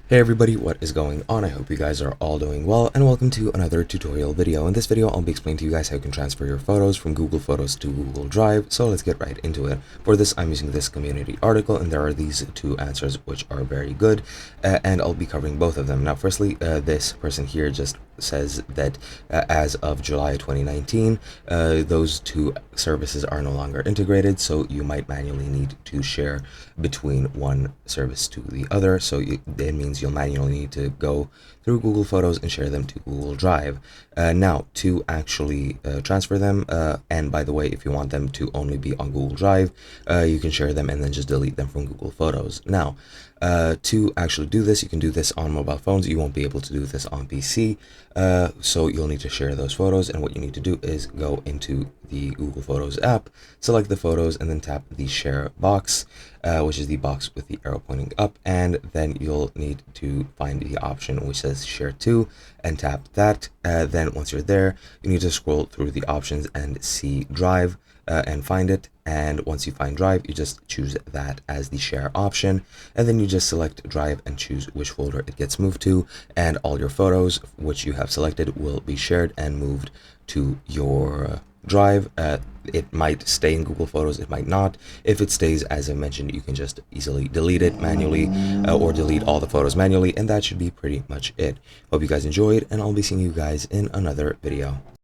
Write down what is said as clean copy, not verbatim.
Hey everybody, what is going on? I hope you guys are all doing well, and welcome to another tutorial video. In this video, I'll be explaining to you guys how you can transfer your photos from Google Photos to Google Drive, so let's get right into it. For this, I'm using this community article, and there are these two answers which are very good, and I'll be covering both of them. Now, firstly, this person here just says that as of July 2019, those two services are no longer integrated, so you might manually need to share between one service to the other. So it means you'll manually need to go through Google Photos and share them to Google Drive. Now, to actually transfer them, and by the way, if you want them to only be on Google Drive, you can share them and then just delete them from Google Photos. Now, to actually do this, you can do this on mobile phones. You won't be able to do this on PC, so you'll need to share those photos, and what you need to do is go into the Google Photos app, select the photos, and then tap the share box, which is the box with the arrow pointing up, and then you'll need to find the option which says share to and tap that. Then once you're there, you need to scroll through the options and see Drive, and find it. And once you find Drive, you just choose that as the share option, and then you just select Drive and choose which folder it gets moved to, and all your photos which you have selected will be shared and moved to your Drive. It might stay in Google Photos, it might not. If it stays, as I mentioned, you can just easily delete it manually, or delete all the photos manually, and that should be pretty much it. Hope you guys enjoyed, and I'll be seeing you guys in another video.